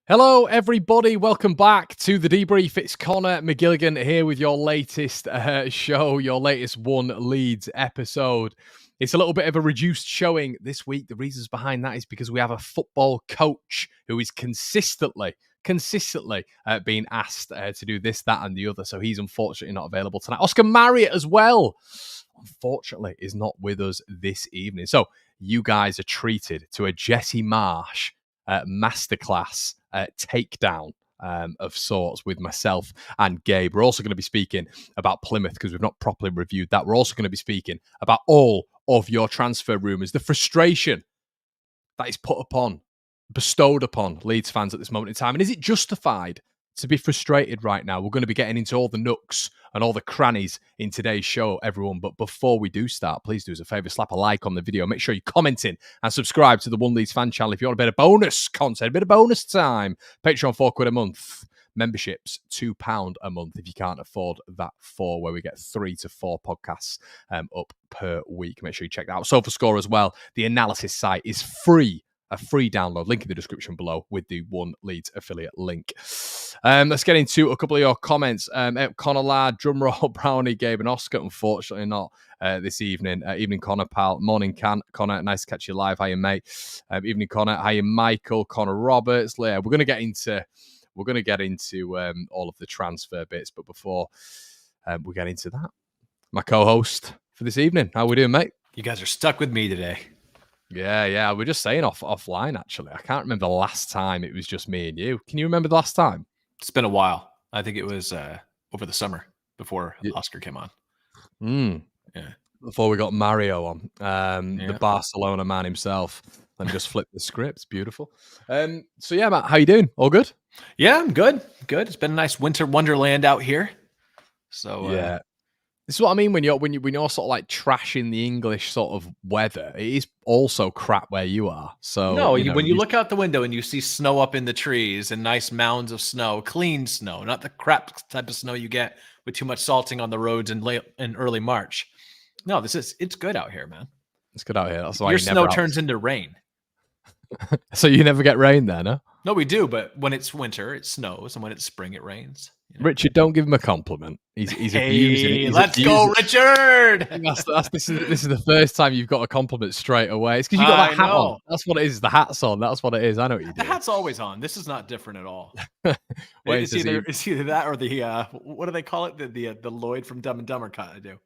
Hello, everybody. Welcome back to the Debrief. It's Connor McGilligan here with your latest show, your latest One Leeds episode. It's a little bit of a reduced showing this week. The reasons behind that is because we have a football coach who is consistently being asked to do this, that, and the other. So he's unfortunately not available tonight. Oscar Marriott as well, unfortunately, is not with us this evening. So you guys are treated to a Jesse Marsch masterclass takedown of sorts with myself and Gabe. We're also going to be speaking about Plymouth because we've not properly reviewed that. We're also going to be speaking about all of your transfer rumours, the frustration that is bestowed upon Leeds fans at this moment in time. And is it justified to be frustrated right now? We're going to be getting into all the nooks and all the crannies in today's show, everyone. But before we do start, please do us a favour, slap a like on the video. Make sure you're commenting and subscribe to the One Leeds Fan Channel if you want a bit of bonus content, a bit of bonus time. Patreon, £4 a month. Memberships, £2 a month if you can't afford that where we get 3 to 4 podcasts up per week. Make sure you check that out. SofaScore as well. The analysis site is free. A free download, link in the description below with the One Leeds affiliate link. Let's get into a couple of your comments. Connor Ladd, Drumroll, Brownie, Gabe and Oscar, unfortunately not this evening. Evening, Connor, pal. Morning, Connor. Nice to catch you live. Hiya, mate. Evening, Connor. Hiya, Michael. Connor Roberts. Leah. We're going to get into all of the transfer bits, but before we get into that, my co-host for this evening. How we doing, mate? You guys are stuck with me today. Yeah. We're just saying offline, actually. I can't remember the last time it was just me and you. Can you remember the last time? It's been a while. I think it was over the summer before Oscar came on. Yeah. Before we got Mario on, the Barcelona man himself. Let me just flip the script. Beautiful. So yeah, Matt, how you doing? All good? Yeah, I'm good. Good. It's been a nice winter wonderland out here. So yeah. This is what I mean when you're sort of like trashing the English sort of weather. It is also crap where you are. So no, when you look out the window and you see snow up in the trees and nice mounds of snow, clean snow, not the crap type of snow you get with too much salting on the roads in early March. No, it's good out here, man. It's good out here. That's why your snow turns into rain. So you never get rain there, no? No, we do, but when it's winter, it snows, and when it's spring, it rains. You know? Richard, don't give him a compliment. He's abusing it. Let's go, Richard! This is the first time you've got a compliment straight away. It's because you got that hat on. That's what it is. The hat's on. That's what it is. I know what you do. The hat's always on. This is not different at all. It's either that or the what do they call it? The Lloyd from Dumb and Dumber kind of do.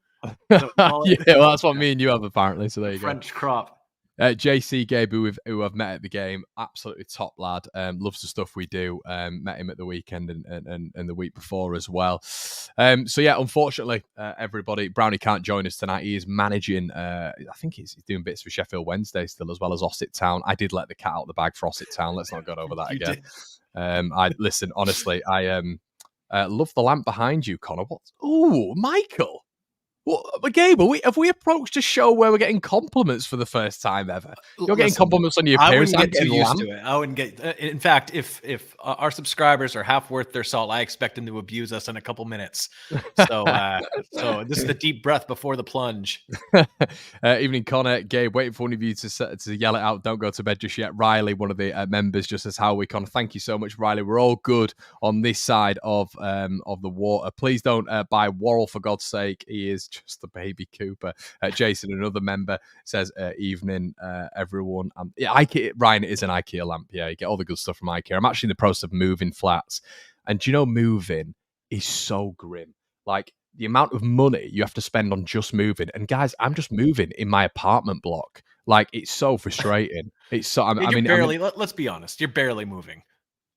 Well, that's what me and you have apparently. So there you go. French crop. JC Gabe, who I've met at the game, absolutely top lad. Loves the stuff we do. Met him at the weekend and the week before as well. So yeah, unfortunately, everybody, Brownie can't join us tonight. He is managing. I think he's doing bits for Sheffield Wednesday still, as well as Ossett Town. I did let the cat out of the bag for Ossett Town. Let's not go over that again. I listen honestly. I love the lamp behind you, Connor. What? Ooh, Michael. But Gabe, have we approached a show where we're getting compliments for the first time ever? You're getting compliments on your appearance. I wouldn't get too used to it. I wouldn't get. In fact, if our subscribers are half worth their salt, I expect them to abuse us in a couple minutes. So this is the deep breath before the plunge. Evening, Connor. Gabe, waiting for one of you to yell it out. Don't go to bed just yet. Riley, one of the members, just says how we can. Thank you so much, Riley. We're all good on this side of the water. Please don't buy Worrell for God's sake. He is just the baby Cooper. Jason, another member, says evening, everyone. IKEA, Ryan, it is an IKEA lamp. Yeah, you get all the good stuff from IKEA. I'm actually in the process of moving flats, and do you know, moving is so grim. Like the amount of money you have to spend on just moving. And guys, I'm just moving in my apartment block. Like it's so frustrating. It's so. Let's be honest. You're barely moving.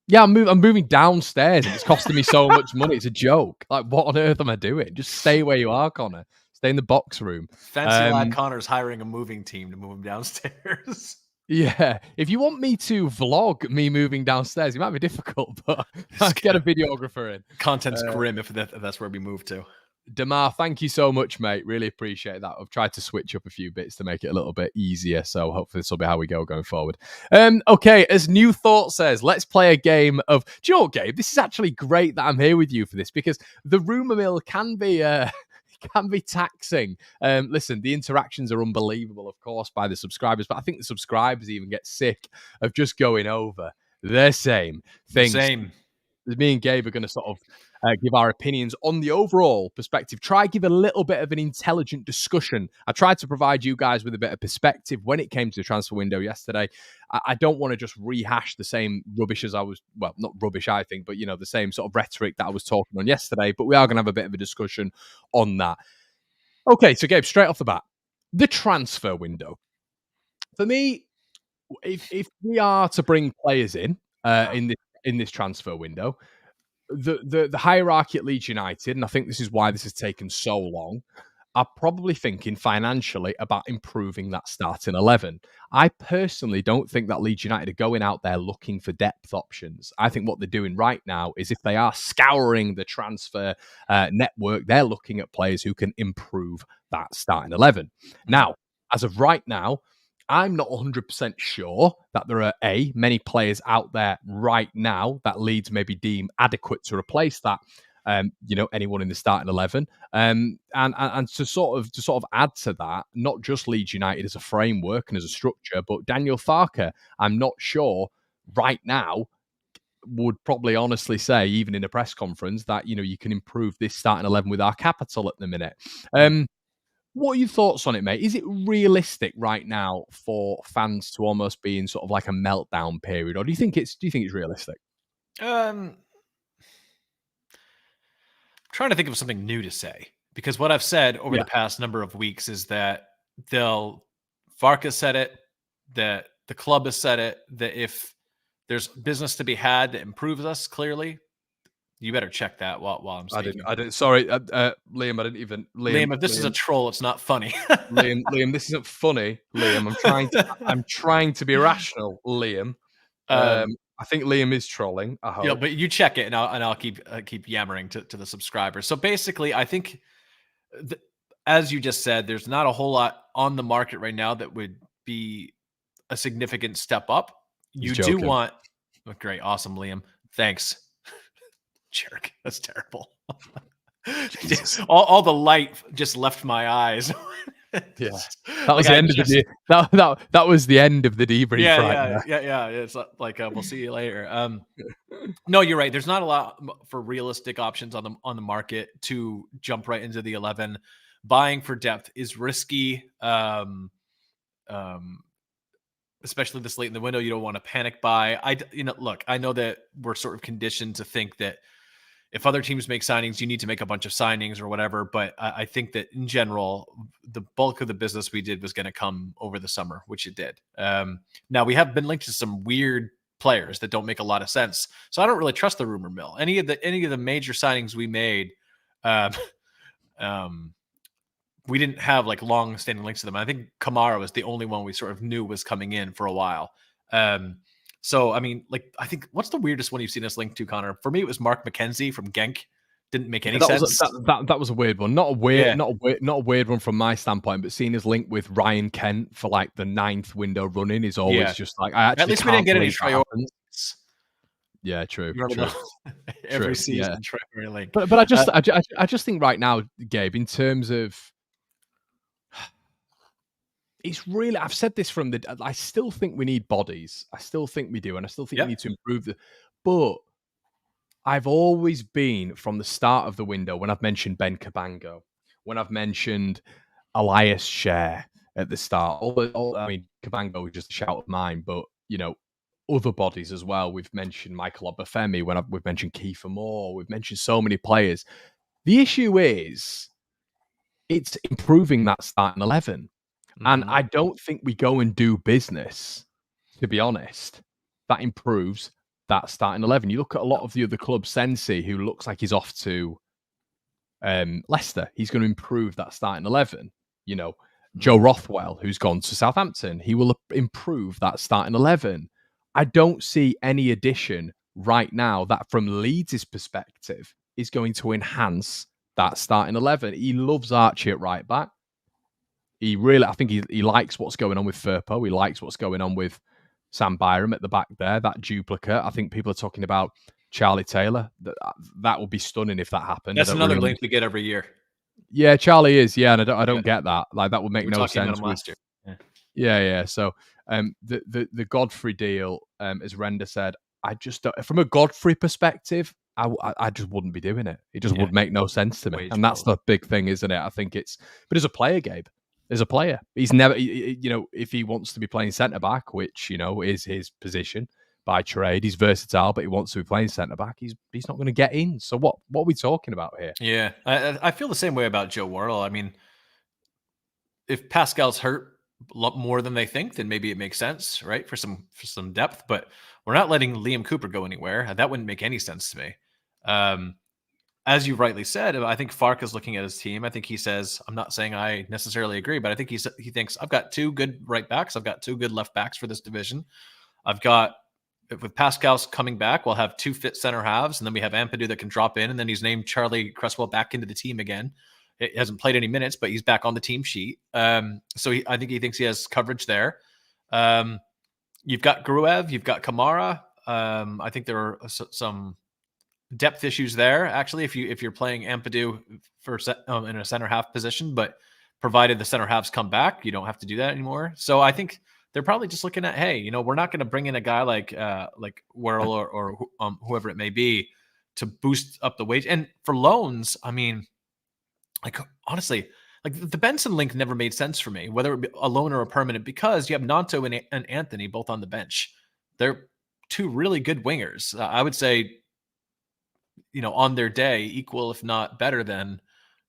Yeah, I'm moving downstairs and it's costing me so much money. It's a joke. Like, what on earth am I doing? Just stay where you are, Connor. Stay in the box room. Fancy lad Connor's hiring a moving team to move him downstairs. Yeah. If you want me to vlog me moving downstairs, it might be difficult, but I'll get a videographer in. Content's grim if that's where we move to. Damar, thank you so much, mate. Really appreciate that. I've tried to switch up a few bits to make it a little bit easier, so hopefully this will be how we go going forward. Okay, as New Thought says, let's play a game of... Do you know what, Gabe? This is actually great that I'm here with you for this, because the rumour mill can be taxing. Listen, the interactions are unbelievable, of course, by the subscribers, but I think the subscribers even get sick of just going over the same things. Same. Me and Gabe are going to sort of give our opinions on the overall perspective. Try give a little bit of an intelligent discussion. I tried to provide you guys with a bit of perspective when it came to the transfer window yesterday. I don't want to just rehash the same rubbish as I was, well, not rubbish, I think, but, the same sort of rhetoric that I was talking on yesterday. But we are going to have a bit of a discussion on that. Okay, so Gabe, straight off the bat, the transfer window. For me, if we are to bring players in this transfer window, the hierarchy at Leeds United, and I think this is why this has taken so long, are probably thinking financially about improving that starting 11. I personally don't think that Leeds United are going out there looking for depth options. I think what they're doing right now is, if they are scouring the transfer network, they're looking at players who can improve that starting 11. Now, as of right now, I'm not 100% sure that there are many players out there right now that Leeds maybe deem adequate to replace that. Anyone in the starting 11, and to sort of add to that, not just Leeds United as a framework and as a structure, but Daniel Farke, I'm not sure right now would probably honestly say, even in a press conference, that you can improve this starting 11 with our capital at the minute. What are your thoughts on it, mate? Is it realistic right now for fans to almost be in sort of like a meltdown period, or do you think it's realistic? Trying to think of something new to say, because what I've said over the past number of weeks is that Farke said it, that the club has said it, that if there's business to be had that improves us, clearly, you better check that while I'm speaking. I didn't. Sorry, Liam. I didn't even. Liam, if this is a troll, it's not funny. Liam, this isn't funny, Liam. I'm trying to be rational, Liam. I think Liam is trolling. I hope. Yeah, but you check it, and I'll keep yammering to the subscribers. So basically, I think, as you just said, there's not a whole lot on the market right now that would be a significant step up. You do want, great, awesome, Liam. Thanks, jerk. That's terrible. all the light just left my eyes. Yeah, that was the end of the that was the end of the debrief. Yeah. It's like we'll see you later. No, you're right. There's not a lot for realistic options on the market to jump right into the 11. Buying for depth is risky, especially this late in the window. You don't want to panic buy. Look, I know that we're sort of conditioned to think that if other teams make signings, you need to make a bunch of signings or whatever. But I think that in general, the bulk of the business we did was going to come over the summer, which it did. Now, we have been linked to some weird players that don't make a lot of sense. So I don't really trust the rumor mill. Any of the major signings we made, we didn't have like long-standing links to them. I think Kamara was the only one we sort of knew was coming in for a while. So, I mean, like, I think, what's the weirdest one you've seen us linked to, Connor? For me, it was Mark McKenzie from Genk. Didn't make any sense. That was a weird one. Not a weird one from my standpoint, but seeing his link with Ryan Kent for like the 9th window running is always just like, at least we didn't get any priorities. Yeah, true. Every season, link. But I just think right now, Gabe, in terms of, it's really, I've said this I still think we need bodies. I still think we do. And I still think we need to improve but I've always been, from the start of the window, when I've mentioned Ben Cabango, when I've mentioned Elias Share at the start, I mean, Cabango was just a shout of mine, but, other bodies as well. We've mentioned Michael Obafemi, we've mentioned Kiefer Moore, we've mentioned so many players. The issue is, it's improving that starting 11. And I don't think we go and do business, to be honest, that improves that starting 11. You look at a lot of the other clubs, Sensi, who looks like he's off to Leicester. He's going to improve that starting 11. Joe Rothwell, who's gone to Southampton, he will improve that starting 11. I don't see any addition right now that, from Leeds' perspective, is going to enhance that starting 11. He loves Archie at right back. I think he likes what's going on with Firpo. He likes what's going on with Sam Byram at the back there, that duplicate. I think people are talking about Charlie Taylor. That would be stunning if that happened. That's another link we get every year. Yeah, Charlie is. Yeah, and I don't get that. Like, that would make no sense. Last year. Yeah. So the Godfrey deal, as Render said, I just don't, from a Godfrey perspective, I just wouldn't be doing it. It just would make no sense to me. Wage And that's bill. the big thing, isn't it? I think but as a player, Gabe, as a player, he's never, if he wants to be playing centre back, which, is his position by trade, he's versatile, but he wants to be playing centre back, he's not going to get in. So what are we talking about here? Yeah, I feel the same way about Joe Worrell. I mean, if Pascal's hurt a lot more than they think, then maybe it makes sense, right? For some depth, but we're not letting Liam Cooper go anywhere. That wouldn't make any sense to me. As you rightly said, I think Farke is looking at his team. I think he says, I'm not saying I necessarily agree, but I think he thinks I've got 2 good right backs. I've got 2 good left backs for this division. I've got, with Pascal's coming back, we'll have 2 fit center halves, and then we have Ampadu that can drop in, and then he's named Charlie Cresswell back into the team again. He hasn't played any minutes, but he's back on the team sheet. So I think he thinks he has coverage there. You've got Gruev, you've got Kamara. I think there are some depth issues there, actually, if you're playing Ampadu in a center half position, but provided the center halves come back, you don't have to do that anymore. So I think they're probably just looking at, hey, we're not going to bring in a guy like Worrell or whoever it may be to boost up the wage. And for loans, I mean, like, honestly, like the Benson link never made sense for me, whether it be a loan or a permanent, because you have Nanto and Anthony both on the bench. They're 2 really good wingers. I would say, on their day, equal, if not better than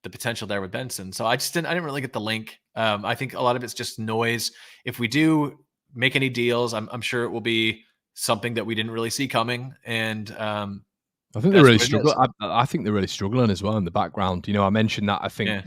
the potential there with Benson. So I didn't really get the link. I think a lot of it's just noise. If we do make any deals, I'm sure it will be something that we didn't really see coming. And I think they're really struggling. I think they're really struggling as well in the background. I mentioned that. I think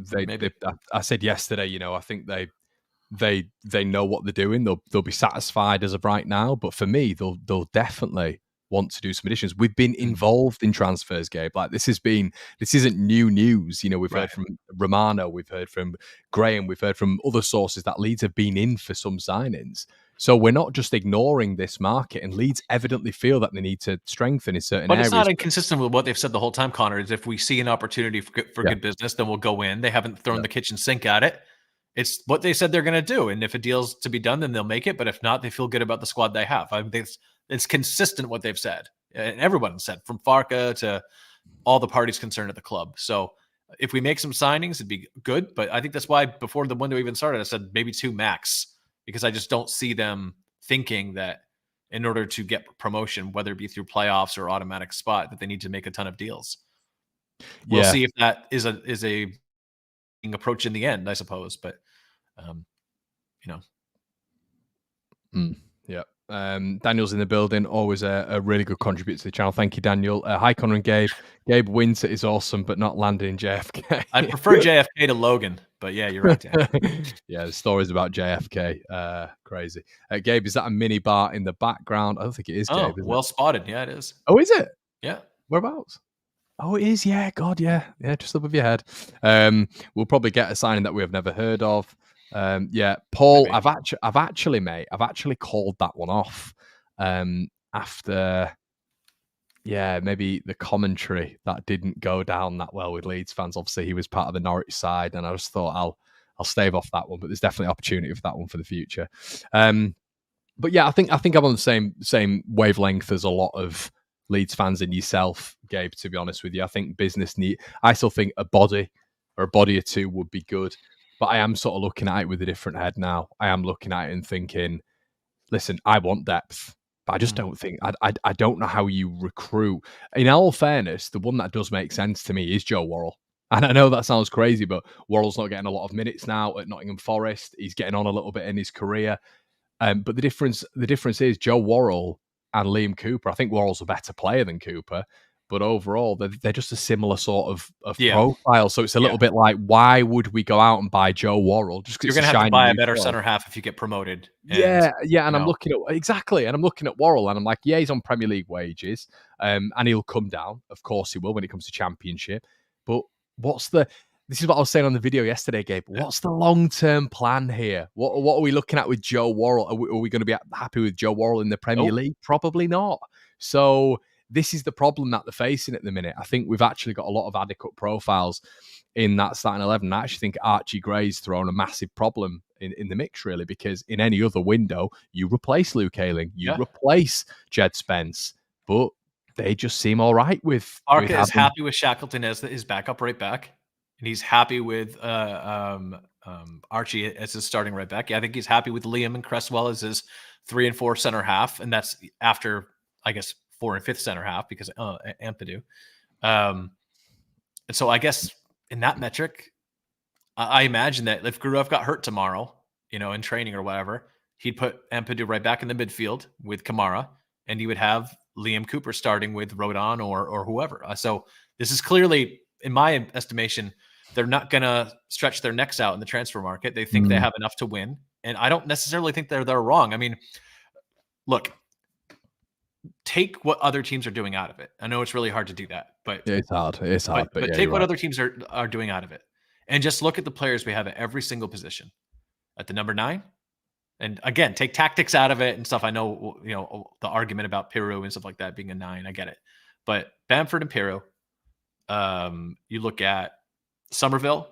I said yesterday, I think they know what they're doing. They'll be satisfied as of right now. But for me, they'll definitely want to do some additions. We've been involved in transfers, Gabe. Like this isn't new news. We've heard from Romano, we've heard from Graham, we've heard from other sources that Leeds have been in for some signings. So we're not just ignoring this market, and Leeds evidently feel that they need to strengthen in certain areas. But it's not inconsistent with what they've said the whole time, Connor, is if we see an opportunity for good business, then we'll go in. They haven't thrown the kitchen sink at it. It's what they said they're going to do. And if a deal's to be done, then they'll make it. But if not, they feel good about the squad they have. I think it's consistent what they've said. And everyone said, from Farke to all the parties concerned at the club. So if we make some signings, it'd be good. But I think that's why before the window even started, I said maybe 2 max, because I just don't see them thinking that in order to get promotion, whether it be through playoffs or automatic spot, that they need to make a ton of deals. We'll see if that is a approach in the end, I suppose. But, Yeah. Daniel's in the building, always a really good contributor to the channel. Thank you, Daniel. Hi, Connor and Gabe. Gabe Winter is awesome, but not landing in JFK. I prefer JFK to Logan, but yeah, you're right, Dan. Yeah, the stories about JFK, crazy. Gabe, is that a mini bar in the background? I don't think it is, Gabe. Well spotted. Yeah, it is. Oh, is it? Yeah. Whereabouts? Oh, it is. Yeah, God, yeah, just above your head. We'll probably get a signing that we have never heard of. Paul, maybe. I've actually called that one off after maybe the commentary that didn't go down that well with Leeds fans. Obviously, he was part of the Norwich side, and I just thought I'll stave off that one, but there's definitely opportunity for that one for the future. But yeah, I think I'm on the same wavelength as a lot of Leeds fans and yourself, Gabe, to be honest with you. I think I still think a body or a 2 would be good. But I am sort of looking at it with a different head now. I am looking at it and thinking, listen, I want depth, but I just don't think, I don't know how you recruit. In all fairness, the one that does make sense to me is Joe Worrell. And I know that sounds crazy, but Worrell's not getting a lot of minutes now at Nottingham Forest. He's getting on a little bit in his career. But the difference is Joe Worrell and Liam Cooper. I think Worrell's a better player than Cooper. But overall, they're just a similar sort of profile. So it's a little bit like, why would we go out and buy Joe Worrell? Just you're going to have to buy a better center half if you get promoted. And, and I'm looking at Worrell, and I'm like, he's on Premier League wages, and he'll come down. Of course he will when it comes to Championship. But this is what I was saying on the video yesterday, Gabe. What's the long-term plan here? What are we looking at with Joe Worrell? Are we going to be happy with Joe Worrell in the Premier League? Probably not. So this is the problem that they're facing at the minute. I think we've actually got a lot of adequate profiles in that starting 11. I actually think Archie Gray's thrown a massive problem in the mix, really, because in any other window, you replace Luke Ayling, you replace Jed Spence. but they just seem all right with Arca is having. happy with Shackleton as his backup right back, and he's happy with Archie as his starting right back. Yeah, I think he's happy with Liam and Cresswell as his 3 and 4 center half, and that's after, I guess, 4 and 5th center half because Ampadu. And so I guess in that metric, I imagine that if Gruev got hurt tomorrow, in training or whatever, he'd put Ampadu right back in the midfield with Kamara, and he would have Liam Cooper starting with Rodon or whoever. So this is clearly, in my estimation, they're not going to stretch their necks out in the transfer market. They think they have enough to win, and I don't necessarily think they're wrong. I mean, look, take what other teams are doing out of it. I know it's really hard to do that, but It's hard. But yeah, take what other teams are doing out of it, and just look at the players we have at every single position. At the number 9, and again, take tactics out of it and stuff. I know, the argument about Pirou and stuff like that being a 9. I get it, but Bamford and Pirou. You look at Somerville,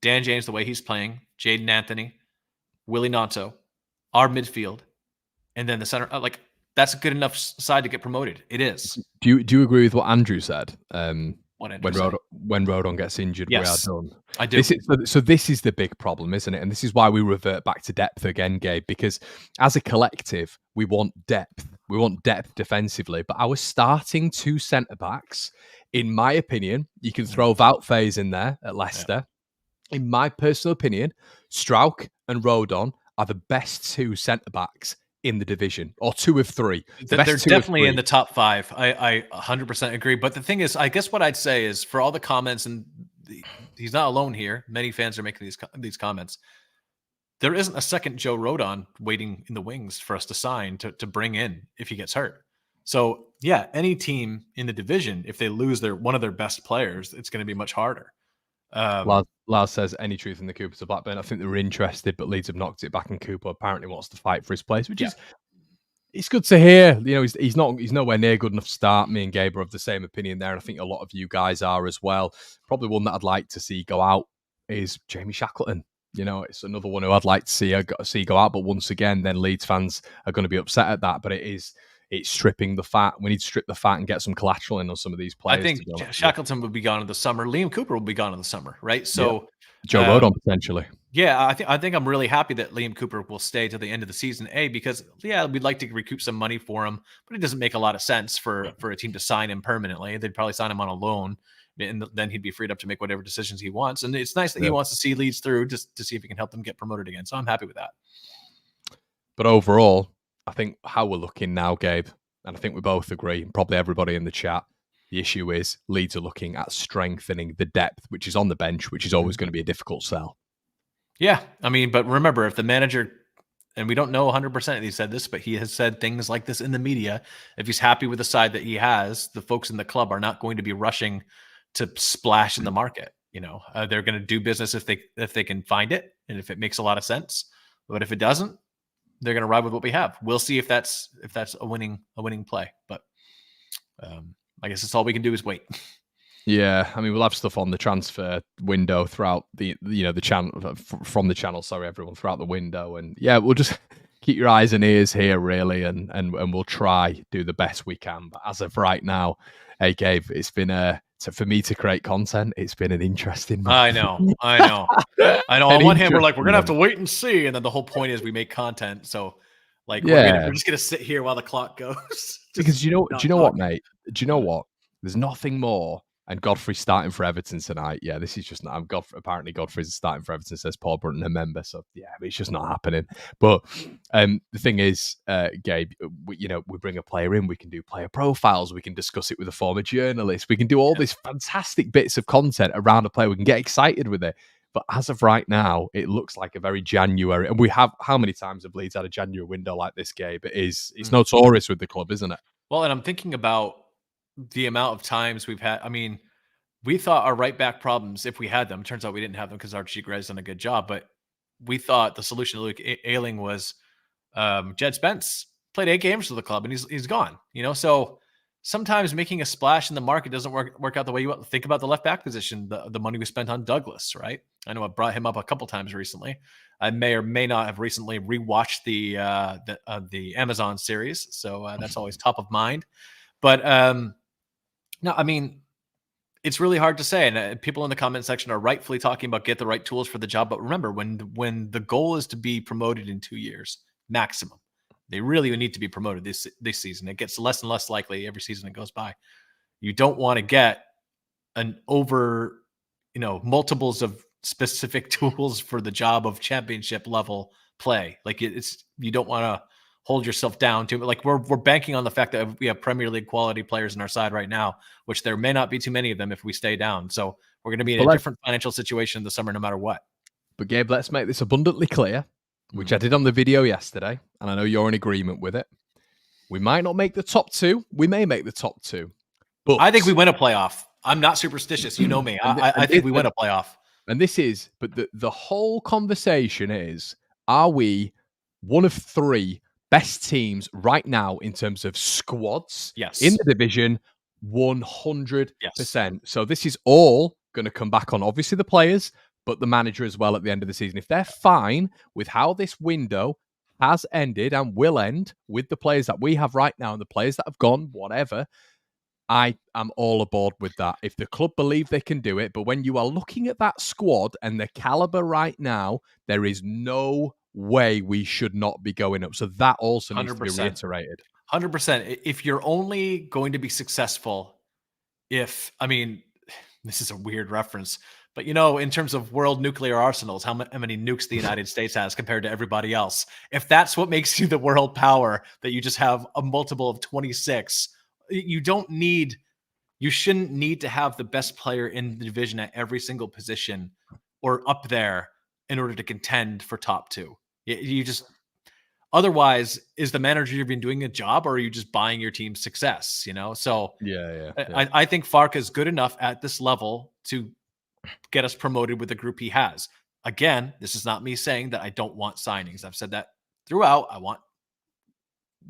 Dan James, the way he's playing, Jaden Anthony, Willie Gnonto, our midfield, and then the center. That's a good enough side to get promoted. It is. Do you agree with what Andrew said? What Andrew said? When Rodon gets injured, yes, we are done. I do. This is the big problem, isn't it? And this is why we revert back to depth again, Gabe, because as a collective, we want depth. We want depth defensively, but our starting 2 centre-backs, in my opinion, you can throw Wout-Faes in there at Leicester. Yeah. In my personal opinion, Strauch and Rodon are the best 2 centre-backs in the division, or 2 of 3. They're definitely in the top 5. I 100% agree. But the thing is, I guess what I'd say is, for all the comments, and he's not alone here, many fans are making these comments, there isn't a second Joe Rodon waiting in the wings for us to sign to bring in if he gets hurt. So yeah, any team in the division, if they lose one of their best players, it's going to be much harder. Lars says, any truth in the Cooper to Blackburn? I think they were interested, but Leeds have knocked it back, and Cooper apparently wants to fight for his place, which is, it's good to hear. He's nowhere near good enough to start. Me and Gabe are of the same opinion there, and I think a lot of you guys are as well. Probably one that I'd like to see go out is Jamie Shackleton. It's another one who I'd like to see go out, but once again, then Leeds fans are going to be upset at that. But it's stripping the fat. We need to strip the fat and get some collateral in on some of these players. I think Shackleton will be gone in the summer. Liam Cooper will be gone in the summer, right? So Joe Rodon potentially. Yeah, I think I'm really happy that Liam Cooper will stay to the end of the season. Because we'd like to recoup some money for him, but it doesn't make a lot of sense for a team to sign him permanently. They'd probably sign him on a loan, and then he'd be freed up to make whatever decisions he wants. And it's nice that he wants to see Leeds through just to see if he can help them get promoted again. So I'm happy with that. But overall, I think how we're looking now, Gabe, and I think we both agree, and probably everybody in the chat, the issue is Leeds are looking at strengthening the depth, which is on the bench, which is always going to be a difficult sell. Yeah, I mean, but remember, if the manager, and we don't know 100% he said this, but he has said things like this in the media, if he's happy with the side that he has, the folks in the club are not going to be rushing to splash in the market. They're going to do business if they can find it, and if it makes a lot of sense. But if it doesn't, they're going to ride with what we have. We'll see if that's a winning play. But I guess that's all we can do is wait. Yeah, I mean, we'll have stuff on the transfer window throughout the channel, from the channel. Sorry, everyone, throughout the window, and yeah, we'll just keep your eyes and ears here, really, and we'll try do the best we can. But as of right now, hey, Gabe, it's been for me to create content, it's been an interesting month. I know. On one hand, we're gonna have to wait and see, and then the whole point is we make content. So, we're just gonna sit here while the clock goes. Because do you know what, mate? Do you know what? There's nothing more. And Godfrey's starting for Everton tonight. Yeah, this is just not. Apparently, Godfrey's starting for Everton, says Paul Brunton, a member. So yeah, it's just not happening. But the thing is, Gabe, we bring a player in. We can do player profiles. We can discuss it with a former journalist. We can do all these fantastic bits of content around a player. We can get excited with it. But as of right now, it looks like a very January. And we have, how many times have Leeds had a January window like this, Gabe? It's notorious with the club, isn't it? Well, and I'm thinking about the amount of times we've had. I mean, we thought our right back problems, if we had them, turns out we didn't have them because Archie Gray's done a good job. But we thought the solution to Luke Ayling was Jed Spence played 8 games for the club and he's gone. So sometimes making a splash in the market doesn't work out the way you want. Think about the left back position, the money we spent on Douglas, right? I know I brought him up a couple times recently. I may or may not have recently rewatched the Amazon series, so that's always top of mind. But no, I mean, it's really hard to say. And people in the comment section are rightfully talking about get the right tools for the job. But remember, when the goal is to be promoted in 2 years maximum, they really need to be promoted this season. It gets less and less likely every season that goes by. You don't want to get an over, multiples of specific tools for the job of championship level play. Like you don't want to hold yourself down to, like, we're banking on the fact that we have Premier League quality players in our side right now, which there may not be too many of them if we stay down. So we're going to be in a different financial situation this summer, no matter what. But Gabe, let's make this abundantly clear, which I did on the video yesterday, and I know you're in agreement with it. We might not make the top 2. We may make the top 2. But I think we win a playoff. I'm not superstitious. You know me. I think we win a playoff. And this is, but the whole conversation is, are we one of 3 best teams right now in terms of squads in the division? 100%. Yes. So this is all going to come back on, obviously, the players, but the manager as well at the end of the season. If they're fine with how this window has ended and will end with the players that we have right now and the players that have gone, whatever, I am all aboard with that. If the club believe they can do it, but when you are looking at that squad and the caliber right now, there is no way we should not be going up. So that also needs to be reiterated. 100%. If you're only going to be successful this is a weird reference, but in terms of world nuclear arsenals, how many nukes the United States has compared to everybody else, if that's what makes you the world power, that you just have a multiple of 26, you shouldn't need to have the best player in the division at every single position or up there in order to contend for top 2. You just, otherwise, is the manager you've been doing a job, or are you just buying your team's success? So yeah. I think Farke is good enough at this level to get us promoted with the group he has. Again, this is not me saying that I don't want signings. I've said that throughout. I want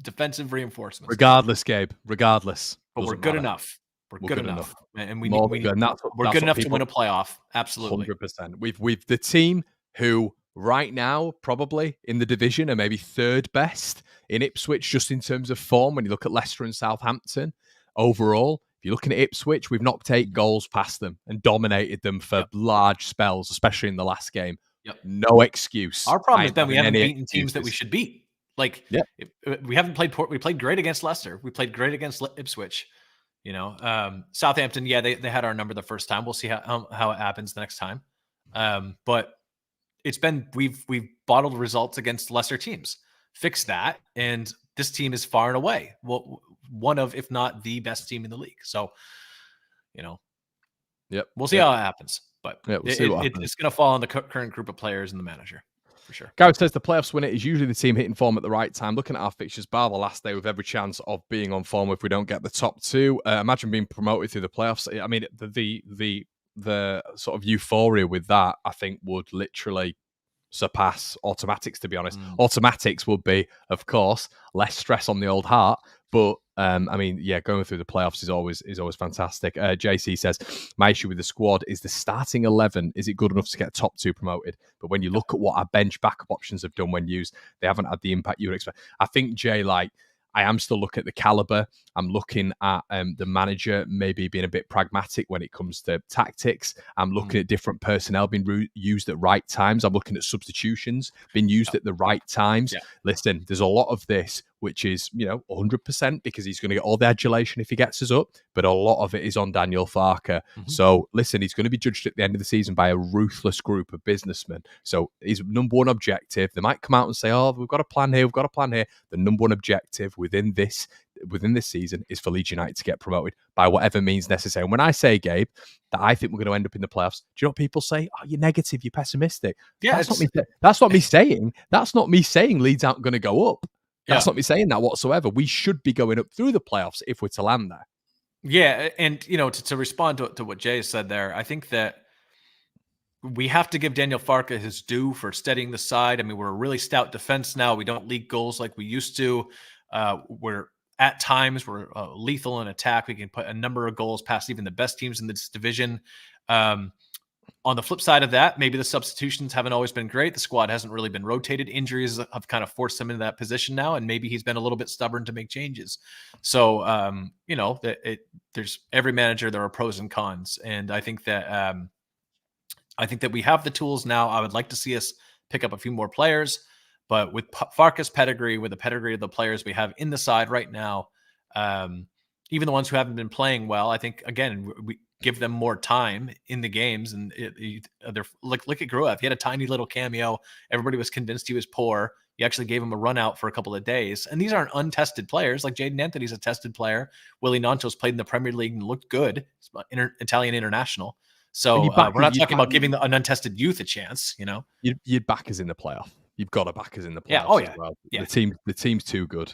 defensive reinforcements. Regardless, Gabe. Regardless. But we're good enough. We're good enough. And we're good enough to win a playoff. Absolutely. 100%. We've the team who right now probably in the division are maybe 3rd best in Ipswich, just in terms of form. When you look at Leicester and Southampton overall, if you're looking at Ipswich, we've knocked 8 goals past them and dominated them for large spells, especially in the last game. No excuse. Our problem is that we haven't beaten teams that we should beat. Like, we haven't played we played great against Leicester. We played great against Ipswich. Southampton, they had our number the first time. We'll see how it happens the next time. But it's been, we've bottled results against lesser teams. Fix that, and this team is far and away one of, if not the best team in the league. So, we'll see how it happens. But it's going to fall on the current group of players and the manager. For sure. Gareth says the playoffs winner is usually the team hitting form at the right time. Looking at our fixtures, bar the last day, with every chance of being on form if we don't get the top 2. Imagine being promoted through the playoffs. I mean, the sort of euphoria with that, I think, would literally surpass automatics, to be honest. Automatics would be, of course, less stress on the old heart. But going through the playoffs is always fantastic. JC says, my issue with the squad is the starting 11. Is it good enough to get top 2 promoted? But when you look at what our bench backup options have done when used, they haven't had the impact you would expect. I think, Jay, I am still looking at the caliber. I'm looking at the manager maybe being a bit pragmatic when it comes to tactics. I'm looking at different personnel being used at right times. I'm looking at substitutions being used at the right times. Listen, there's a lot of this which is, 100%, because he's going to get all the adulation if he gets us up, but a lot of it is on Daniel Farke. So listen, he's going to be judged at the end of the season by a ruthless group of businessmen. So his number one objective, they might come out and say, oh, we've got a plan here, The number one objective within this season is for Leeds United to get promoted by whatever means necessary. And when I say, Gabe, that I think we're going to end up in the playoffs, do you know what people say? Oh, you're negative, you're pessimistic. That's not me saying. That's not me saying Leeds aren't going to go up. That's not me saying that whatsoever. We should be going up through the playoffs if we're to land there. Yeah, and to respond to what Jay said there, I think that we have to give Daniel Farke his due for steadying the side. I mean, we're a really stout defense now. We don't leak goals like we used to. We're at times we're lethal in attack. We can put a number of goals past even the best teams in this division. On the flip side of that, maybe the substitutions haven't always been great. The squad hasn't really been rotated. Injuries have kind of forced him into that position now, and maybe he's been a little bit stubborn to make changes. So, there's every manager, there are pros and cons, and I think that we have the tools now. I would like to see us pick up a few more players, but with Farkas' pedigree, with the pedigree of the players we have in the side right now, even the ones who haven't been playing well, I think again we give them more time in the games, and they're look at Gruev. He had a tiny little cameo. Everybody was convinced he was poor. You actually gave him a run out for a couple of days. And these aren't untested players. Like Jaden Anthony's a tested player. Willie Nancho's played in the Premier League and looked good. Italian international. So we're not talking about giving an untested youth a chance, You'd back us in the playoff. You've got to back us in the playoffs. Yeah. Oh, yeah. As well. Yeah. The team's too good.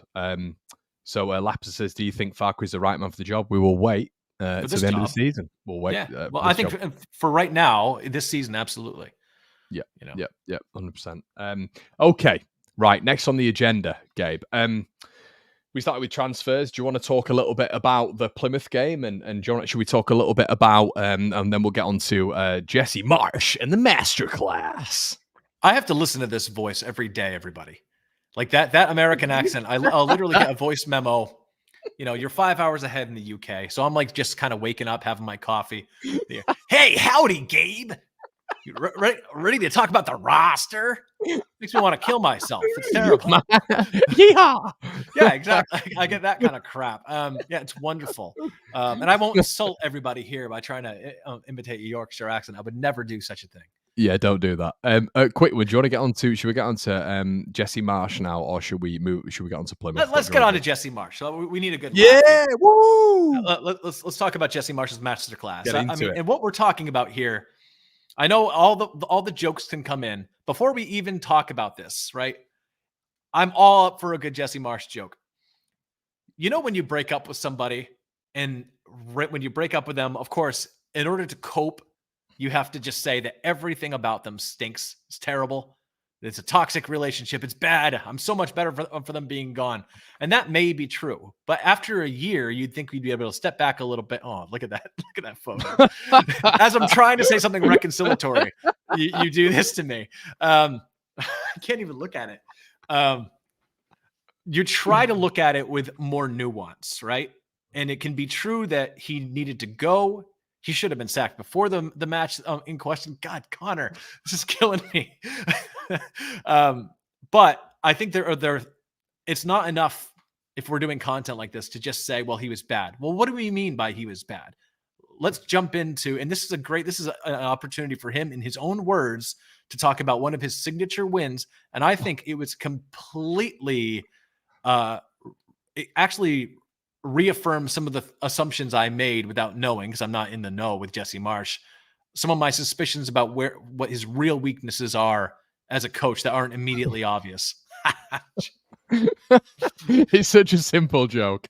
So Lapsa says, do you think Farkas is the right man for the job? We will wait to the end of the season. We'll wait. Yeah. Well, I think for right now, this season, absolutely. Yeah. Yeah. 100%. Okay. Right. Next on the agenda, Gabe. We started with transfers. Do you want to talk a little bit about the Plymouth game? And should we talk a little bit about, and then we'll get on to Jesse Marsch and the masterclass. I have to listen to this voice every day, everybody. Like that American accent. I'll literally get a voice memo. You're 5 hours ahead in the UK. So I'm like just kind of waking up, having my coffee. Hey, howdy, Gabe. You ready to talk about the roster? Makes me want to kill myself. It's terrible. Yeah, exactly. I get that kind of crap. Yeah, it's wonderful. And I won't insult everybody here by trying to imitate a Yorkshire accent. I would never do such a thing. Yeah, don't do that. Quick one. Do you want to get on to? Should we get on to Jesse Marsch now, or should we move? Should we get on to Plymouth? Let's get on to Jesse Marsch. So we need a good. Yeah, woo! Let's talk about Jesse Marsch's masterclass. And what we're talking about here. I know all the jokes can come in before we even talk about this, right? I'm all up for a good Jesse Marsch joke. When you break up with somebody, and when you break up with them, of course, in order to cope, you have to just say that everything about them stinks. It's terrible. It's a toxic relationship. It's bad. I'm so much better for them being gone. And that may be true. But after a year, you'd think we'd be able to step back a little bit. Oh, look at that. Look at that photo. As I'm trying to say something reconciliatory, you do this to me. I can't even look at it. You try to look at it with more nuance, right? And it can be true that he needed to go. He should have been sacked before the match in question. God, Connor, this is killing me. But I think it's not enough if we're doing content like this to just say, well, he was bad. Well, what do we mean by he was bad? Let's jump into, and this is an opportunity for him in his own words to talk about one of his signature wins. And I think it was completely, it actually reaffirm some of the assumptions I made without knowing, because I'm not in the know with Jesse Marsch, some of my suspicions about what his real weaknesses are as a coach that aren't immediately obvious. It's such a simple joke.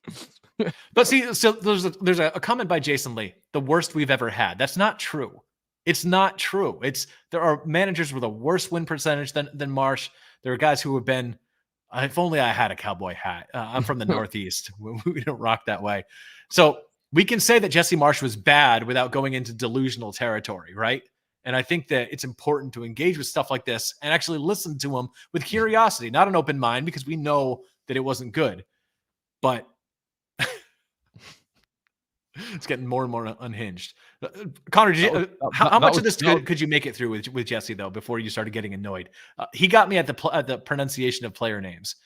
But see, so there's a comment by Jason Lee, the worst we've ever had. That's not true. It's not true. There are managers with a worse win percentage than Marsch. There are guys who have been, if only I had a cowboy hat. I'm from the Northeast. We don't rock that way. So we can say that Jesse Marsch was bad without going into delusional territory, right? And I think that it's important to engage with stuff like this and actually listen to him with curiosity, not an open mind, because we know that it wasn't good. But it's getting more and more unhinged. Connor, how much of this could you make it through with Jesse, though, before you started getting annoyed? He got me at the pronunciation of player names.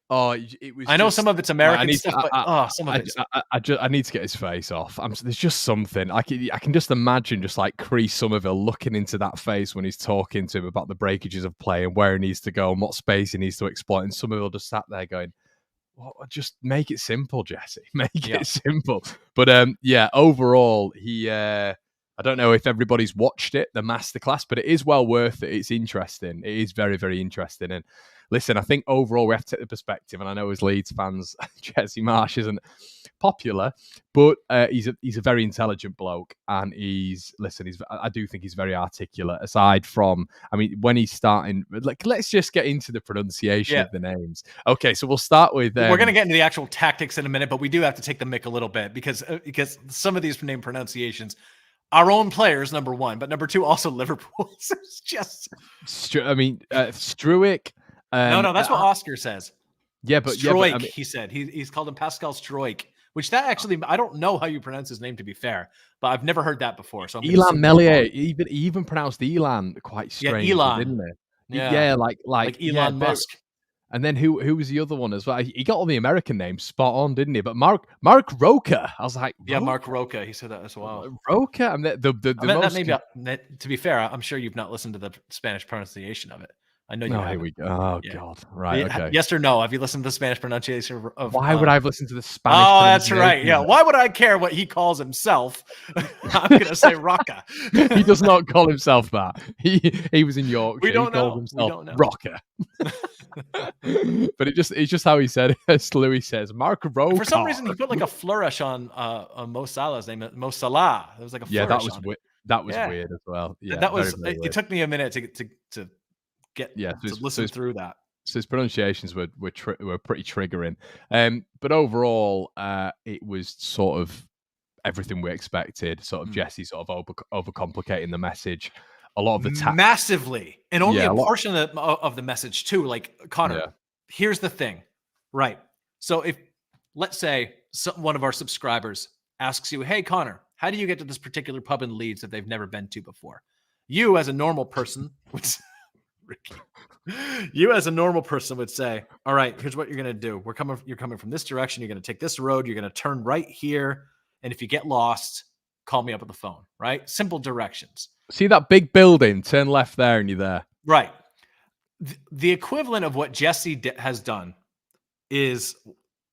Oh, it was. I know some of it's American stuff, but some of it. I need to get his face off. There's just something I can just imagine, just like Chris Somerville looking into that face when he's talking to him about the breakages of play and where he needs to go and what space he needs to exploit. And Somerville just sat there going, well, just make it simple, Jesse. Make it simple. But overall, he. I don't know if everybody's watched it, the masterclass, but it is well worth it. It's interesting. It is very, very interesting. And listen, I think overall we have to take the perspective. And I know as Leeds fans, Jesse Marsch isn't popular, but he's a very intelligent bloke, and I do think he's very articulate. Aside from, when he's starting, let's just get into the pronunciation of the names. Okay, so we'll start with. We're going to get into the actual tactics in a minute, but we do have to take the mick a little bit because some of these name pronunciations our own players, number one, but number two, also Liverpool. It's just Struick. no, that's what Oscar says. But Stroik, he said. He's called him Pascal Stroik, which that actually, I don't know how you pronounce his name, to be fair, but I've never heard that before. So Elan Melier, he even pronounced Elan quite strange, didn't he? Like Elon Musk. And then who was the other one as well? He got all the American names spot on, didn't he? But Mark Roca, I was like, yeah, Mark Roca. He said that as well. Roca, I mean, to be fair, I'm sure you've not listened to the Spanish pronunciation of it. I know you. Oh, here we go. Oh God, right? Okay. Yes or no? Have you listened to the Spanish pronunciation of? Why would I have listened to the Spanish? Oh, that's right. Yeah. Why would I care what he calls himself? I'm gonna say Roca. He does not call himself that. He was in Yorkshire. We don't know. Himself Rocker. But it's just how he said it. As Louis says, Mark Roca. For some reason, he put like a flourish on Mo Salah's name. Mo Salah. It was like a flourish. That was weird. That was weird as well. Yeah, that was. It took me a minute to listen through that. So his pronunciations were pretty triggering. But overall, it was sort of everything we expected. Sort of Jesse sort of overcomplicating the message. A lot of the massively, and only a portion of the message too. Like Connor, here's the thing, right? So if let's say one of our subscribers asks you, "Hey Connor, how do you get to this particular pub in Leeds that they've never been to before?" You as a normal person would. You as a normal person would say, all right, here's what you're going to do. You're coming from this direction. You're going to take this road. You're going to turn right here. And if you get lost, call me up on the phone, right? Simple directions. See that big building, turn left there and you're there. Right. The equivalent of what Jesse has done is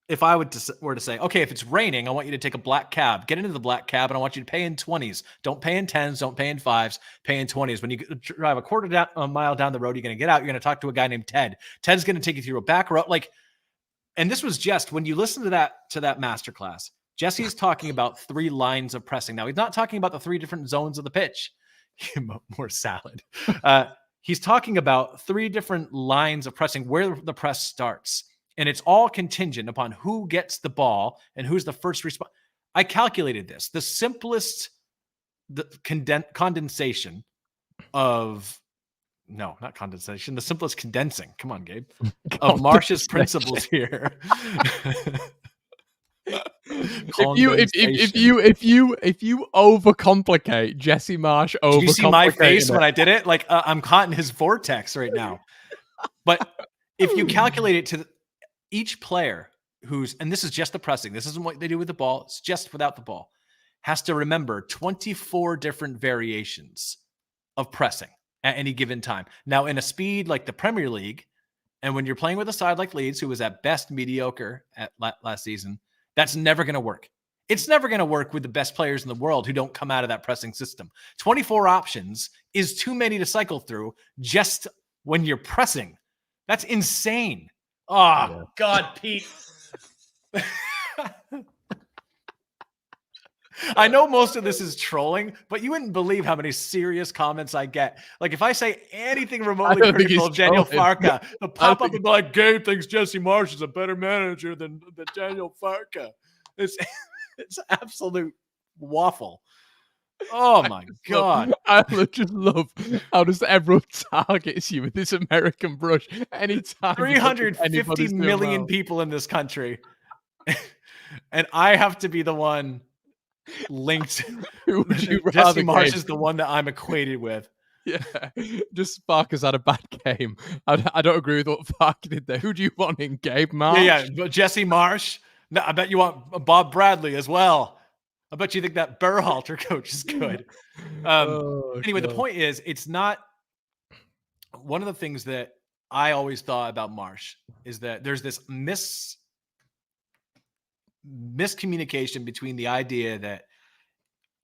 if I were to say, okay, if it's raining, I want you to take a black cab, get into the black cab, and I want you to pay in 20s. Don't pay in 10s, don't pay in 5s, pay in 20s. When you drive a mile down the road, you're going to get out, you're going to talk to a guy named Ted. Ted's going to take you through a back road. And this was just, when you listen to that masterclass, Jesse is talking about 3 lines of pressing. Now, he's not talking about the 3 different zones of the pitch. More salad. He's talking about 3 different lines of pressing, where the press starts. And it's all contingent upon who gets the ball and who's the first response. I calculated this. The simplest condensation of no, not condensation. The simplest condensing. Come on, Gabe. Of Marsch's principles here. If you overcomplicate Jesse Marsch, did you see my face when I did it? Like I'm caught in his vortex right now. But if you calculate it to each player and this is just the pressing, this isn't what they do with the ball, it's just without the ball, has to remember 24 different variations of pressing at any given time. Now, in a speed like the Premier League, and when you're playing with a side like Leeds, who was at best mediocre at last season, that's never going to work. It's never going to work with the best players in the world who don't come out of that pressing system. 24 options is too many to cycle through just when you're pressing. That's insane. Oh, God, Pete. I know most of this is trolling, but you wouldn't believe how many serious comments I get. Like, if I say anything remotely critical of Daniel Farke, the pop-up and be like, Gabe thinks Jesse Marsch is a better manager than Daniel Farke. It's absolute waffle. Oh my God. I just love how does everyone targets you with this American brush anytime. 350 million people in this country. And I have to be the one linked. Who would you Jesse Marsch is the one that I'm equated with. Yeah, just Farke's had a bad game. I don't agree with what Farke did there. Who do you want in, Gabe Marsch? Yeah, but Jesse Marsch. No, I bet you want Bob Bradley as well. I bet you think that Berhalter coach is good. Anyway, the point is, it's not one of the things that I always thought about Marsch is that there's this miscommunication between the idea that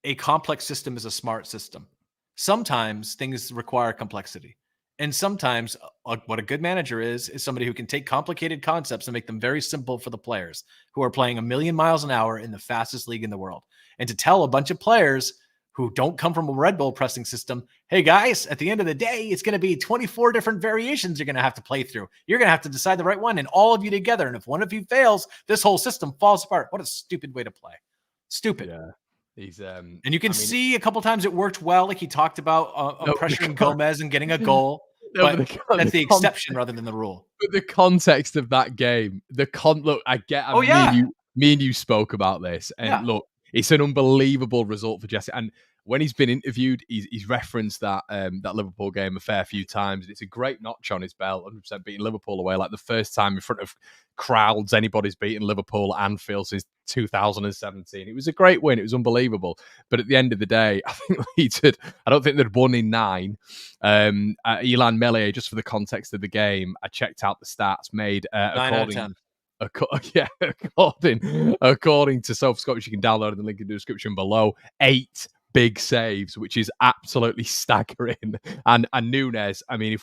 a complex system is a smart system. Sometimes things require complexity. And sometimes what a good manager is somebody who can take complicated concepts and make them very simple for the players who are playing 1,000,000 miles an hour in the fastest league in the world. And to tell a bunch of players who don't come from a Red Bull pressing system, hey guys, at the end of the day, it's going to be 24 different variations you're going to have to play through. You're going to have to decide the right one, and all of you together. And if one of you fails, this whole system falls apart. What a stupid way to play. Stupid. He's And you can see a couple times it worked well. Like he talked about pressuring Gomez and getting a goal, but that's the exception rather than the rule. But the context of that game, look, I get. Oh yeah, me and you spoke about this, and look, it's an unbelievable result for Jesse. And when he's been interviewed, he's referenced that that Liverpool game a fair few times. It's a great notch on his belt, 100% beating Liverpool away, like the first time in front of crowds anybody's beaten Liverpool at Anfield since 2017. It was a great win. It was unbelievable. But at the end of the day, I think Leeds I don't think they'd won in 9. Ilan Melier, just for the context of the game, I checked out the stats, made 9 out of 10. According to Self Scottish, you can download the link in the description below. 8 big saves, which is absolutely staggering. And Nunes, I mean,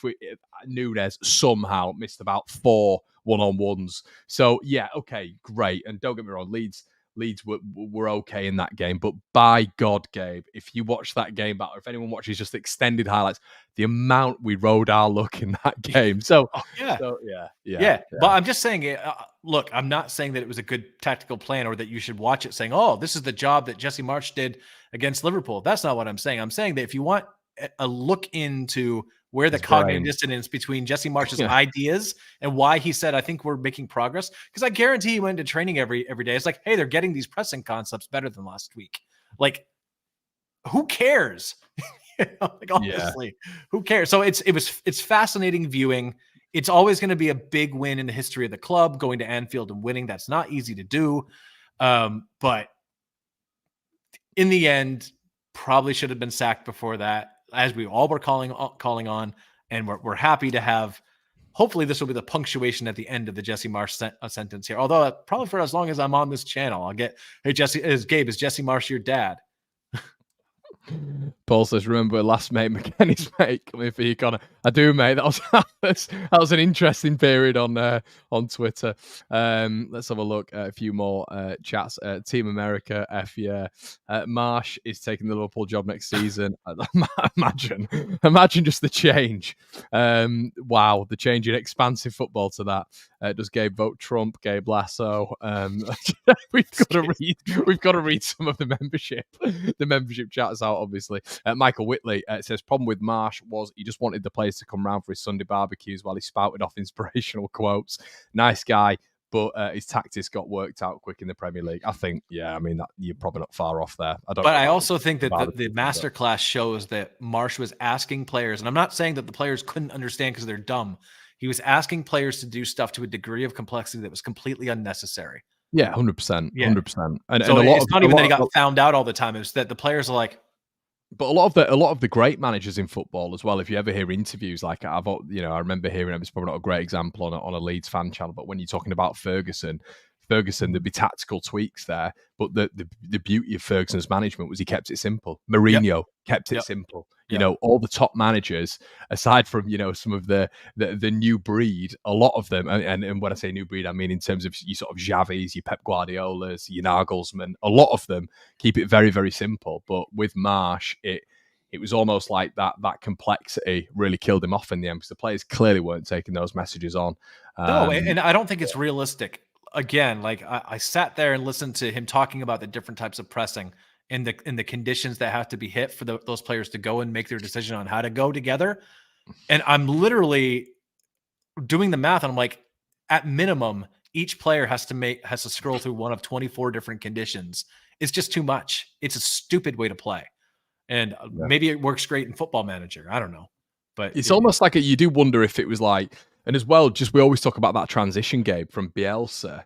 Nunes somehow missed about 4 one-on-ones. So yeah, okay, great. And don't get me wrong, Leeds were okay in that game, but by God, Gabe, if you watch that game back, or if anyone watches just extended highlights, the amount we rode our luck in that game. So yeah. But I'm just saying, look, I'm not saying that it was a good tactical plan or that you should watch it saying, oh, this is the job that Jesse Marsch did against Liverpool. That's not what I'm saying. I'm saying that if you want a look into where the cognitive dissonance between Jesse Marsch's ideas and why he said, I think we're making progress. Because I guarantee he went to training every day. It's like, hey, they're getting these pressing concepts better than last week. Like, who cares? Like, honestly, who cares? So it's fascinating viewing. It's always going to be a big win in the history of the club, going to Anfield and winning. That's not easy to do. But in the end, probably should have been sacked before that, as we all were calling on, and we're happy to have. Hopefully, this will be the punctuation at the end of the Jesse Marsch sentence here. Although probably for as long as I'm on this channel, I'll get, hey Gabe, is Jesse Marsch your dad? Paul says, remember last mate, McKenny's mate coming for you, Connor. I do, mate. That was an interesting period on Twitter. Let's have a look at a few more chats. Team America, F yeah. Marsch is taking the Liverpool job next season. Imagine just the change. Wow, the change in expansive football to that. Does Gabe vote Trump? Gabe Lasso? We've got to read some of the membership chats out, obviously. Michael Whitley says, problem with Marsch was he just wanted the players to come round for his Sunday barbecues while he spouted off inspirational quotes. Nice guy, but his tactics got worked out quick in the Premier League. I think, I mean, that you're probably not far off there. I also think that the masterclass shows that Marsch was asking players, and I'm not saying that the players couldn't understand because they're dumb. He was asking players to do stuff to a degree of complexity that was completely unnecessary. Yeah, 100%. 100%. And so it's not even that he got found out all the time. It's that the players are like. But a lot of the great managers in football as well. If you ever hear interviews, like I remember hearing it's probably not a great example on a Leeds fan channel, but when you're talking about Ferguson, there'd be tactical tweaks there. But the beauty of Ferguson's management was he kept it simple. Mourinho kept it simple. You know, all the top managers, aside from some of the new breed, a lot of them, and when I say new breed, I mean in terms of you sort of Xavis, your Pep Guardiolas, your Nagelsmann, a lot of them keep it very, very simple. But with Marsch, it was almost like that complexity really killed him off in the end because the players clearly weren't taking those messages on. No, and I don't think it's realistic. Again, like I sat there and listened to him talking about the different types of pressing and the conditions that have to be hit for those players to go and make their decision on how to go together. And I'm literally doing the math, and I'm like, at minimum, each player has to scroll through one of 24 different conditions. It's just too much. It's a stupid way to play. And maybe it works great in Football Manager. I don't know. But it's almost like you do wonder if it was like, and as well, just we always talk about that transition, Gabe, from Bielsa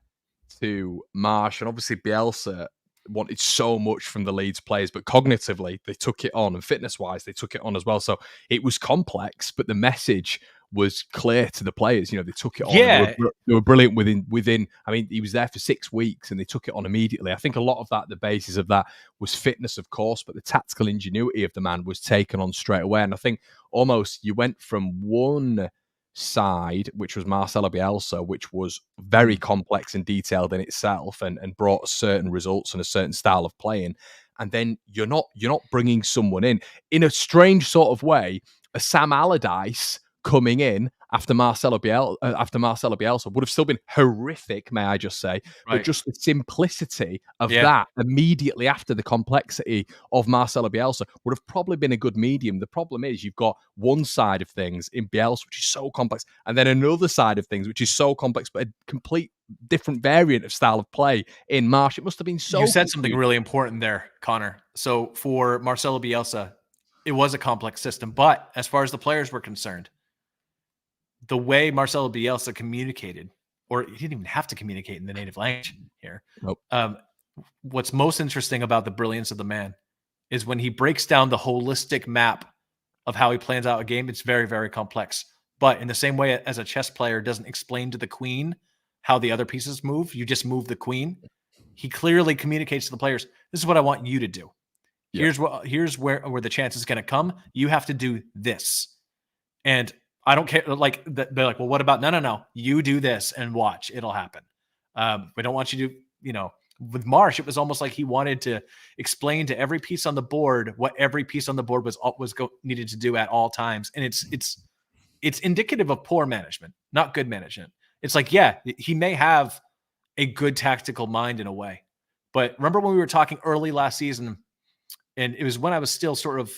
to Marsch. And obviously Bielsa wanted so much from the Leeds players, but cognitively they took it on, and fitness-wise they took it on as well. So it was complex, but the message was clear to the players. They took it on. Yeah. They were brilliant within. I mean, he was there for 6 weeks, and they took it on immediately. I think a lot of that, the basis of that, was fitness, of course, but the tactical ingenuity of the man was taken on straight away. And I think almost you went from one side, which was Marcelo Bielsa, which was very complex and detailed in itself, and brought certain results and a certain style of playing. And then you're not bringing someone in a strange sort of way. A Sam Allardyce coming in after Marcelo Bielsa would have still been horrific, may I just say. But Right. just the simplicity of Yeah. that immediately after the complexity of Marcelo Bielsa would have probably been a good medium. The problem is you've got one side of things in Bielsa, which is so complex, and then another side of things, which is so complex, but a complete different variant of style of play in Marsch. It must have been You so said something confusing. really important there, Connor. So for Marcelo Bielsa, it was a complex system, but as far as the players were concerned, the way Marcelo Bielsa communicated, or he didn't even have to communicate in the native language here. Nope. What's most interesting about the brilliance of the man is when he breaks down the holistic map of how he plans out a game. It's very, very complex. But in the same way as a chess player doesn't explain to the queen how the other pieces move, you just move the queen. He clearly communicates to the players, this is what I want you to do. Yeah. Here's where the chance is going to come. You have to do this. And I don't care. Like, they're like, well, what about, no. You do this and watch, it'll happen. We don't want you to, with Marsch, it was almost like he wanted to explain to every piece on the board what every piece on the board needed to do at all times. And it's indicative of poor management, not good management. It's like, yeah, he may have a good tactical mind in a way. But remember when we were talking early last season, and it was when I was still sort of,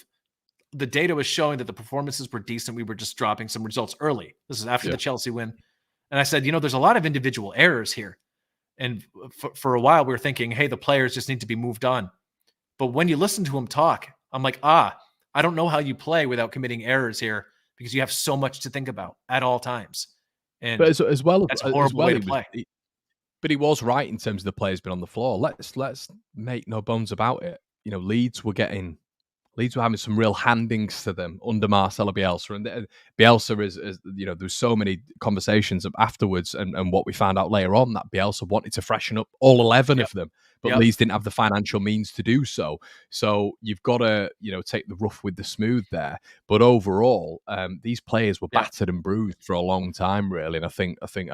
the data was showing that the performances were decent. We were just dropping some results early. This is after the Chelsea win. And I said, there's a lot of individual errors here. And for a while, we were thinking, hey, the players just need to be moved on. But when you listen to him talk, I'm like, I don't know how you play without committing errors here, because you have so much to think about at all times. And but as well, that's a horrible way to play. But he was right in terms of the players being on the floor. Let's make no bones about it. Leeds were having some real handings to them under Marcelo Bielsa, and Bielsa is there's so many conversations afterwards, and what we found out later on that Bielsa wanted to freshen up all 11 of them, but Leeds didn't have the financial means to do so. So you've got to take the rough with the smooth there. But overall, these players were battered and bruised for a long time, really. And I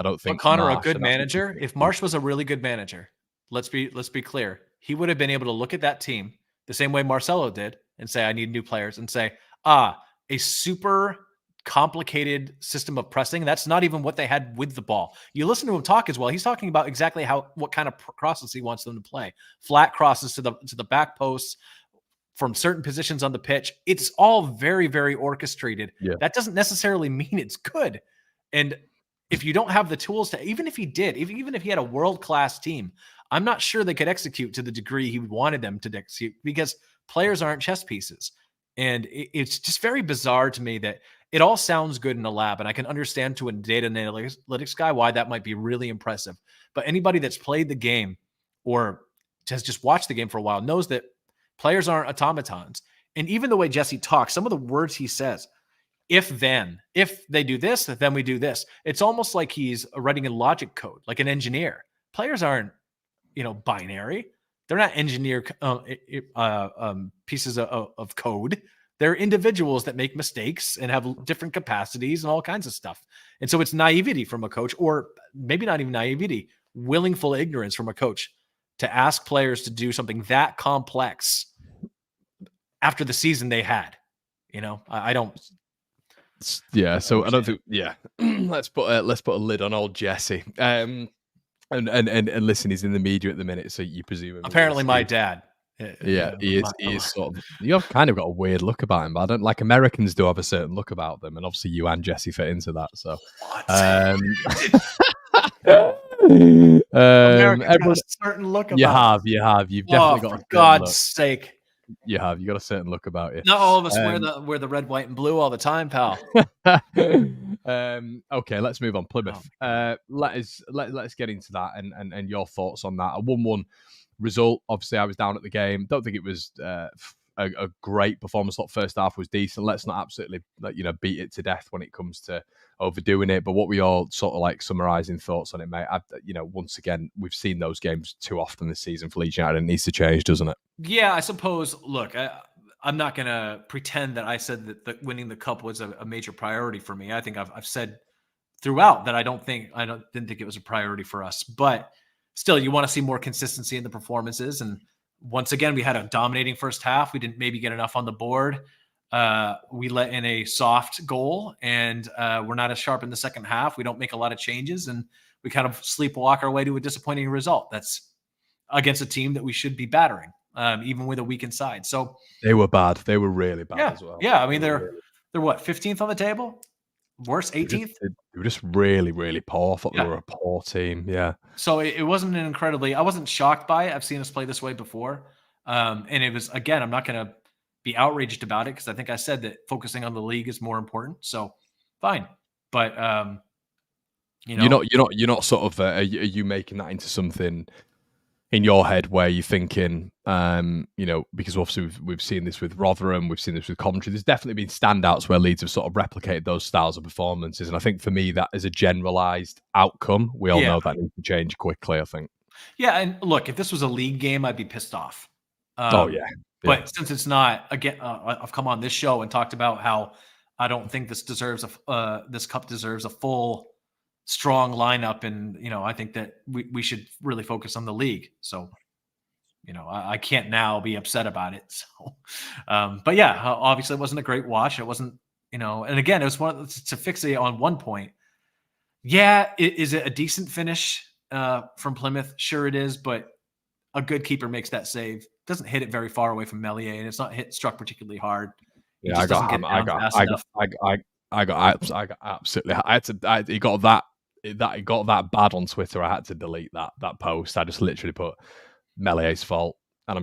don't think Connor, Marsch, a good manager. If Marsch was a really good manager, let's be clear, he would have been able to look at that team the same way Marcelo did and say, I need new players, and say, a super complicated system of pressing. That's not even what they had with the ball. You listen to him talk as well. He's talking about exactly what kind of crosses he wants them to play. Flat crosses to the back posts from certain positions on the pitch. It's all very, very orchestrated. Yeah. That doesn't necessarily mean it's good. And if you don't have the tools to, even if he had a world-class team, I'm not sure they could execute to the degree he wanted them to execute, because players aren't chess pieces. And it's just very bizarre to me that it all sounds good in a lab. And I can understand to a data and analytics guy why that might be really impressive. But anybody that's played the game or has just watched the game for a while knows that players aren't automatons. And even the way Jesse talks, some of the words he says, if they do this, then we do this. It's almost like he's writing in logic code, like an engineer. Players aren't, binary. They're not engineer pieces of code. They're individuals that make mistakes and have different capacities and all kinds of stuff. And so it's naivety from a coach, or maybe not even naivety, willful ignorance from a coach to ask players to do something that complex after the season they had. I don't. Yeah, so I don't think. Yeah, let's put a lid on old Jesse. And listen, he's in the media at the minute, so you presume. Apparently, my dad. Yeah, he is sort of. You've kind of got a weird look about him, but I don't like Americans do have a certain look about them, and obviously you and Jesse fit into that. So, Americans got a certain look about. You've definitely got. For God's sake. You got a certain look about you. Not all of us wear the red, white, and blue all the time, pal. Okay, let's move on. Plymouth. Let's get into that and your thoughts on that. A 1-1 result. Obviously, I was down at the game. Don't think it was a great performance. That first half was decent. Let's not absolutely beat it to death when it comes to overdoing it. But what we all sort of like summarising thoughts on it, mate. Once again, we've seen those games too often this season for Leeds United. It needs to change, doesn't it? Yeah, I suppose. Look, I'm not going to pretend that I said that winning the cup was a major priority for me. I think I've said throughout that I didn't think it was a priority for us. But still, you want to see more consistency in the performances. And once again, we had a dominating first half. We didn't maybe get enough on the board. We let in a soft goal, and we're not as sharp in the second half. We don't make a lot of changes, and we kind of sleepwalk our way to a disappointing result. That's against a team that we should be battering, even with a weakened side. So they were bad. They were really bad as well. Yeah. I mean, they're what, 15th on the table? Worse, 18th? They were just really, really poor. I thought they Yeah. were a poor team. Yeah. So it wasn't an incredibly. I wasn't shocked by it. I've seen us play this way before, and it was, again, I'm not going to be outraged about it because I think I said that focusing on the league is more important. So fine, but You're not sort of are you making that into something in your head where you're thinking, because obviously we've seen this with Rotherham, we've seen this with Coventry. There's definitely been standouts where Leeds have sort of replicated those styles of performances, and I think for me that is a generalised outcome. We all know that needs to change quickly, I think. Yeah, and look, if this was a league game, I'd be pissed off. But since it's not, again, I've come on this show and talked about how I don't think this cup deserves a full, strong lineup, and I think that we should really focus on the league. So, I can't now be upset about it. So, but yeah, obviously it wasn't a great watch. It wasn't, and again, it was to fixate on one point. Yeah, is it a decent finish from Plymouth? Sure, it is, but a good keeper makes that save. Doesn't hit it very far away from Melier, and it's not struck particularly hard. Yeah, I got absolutely. He got that bad on Twitter. I had to delete that post. I just literally put Melier's fault, and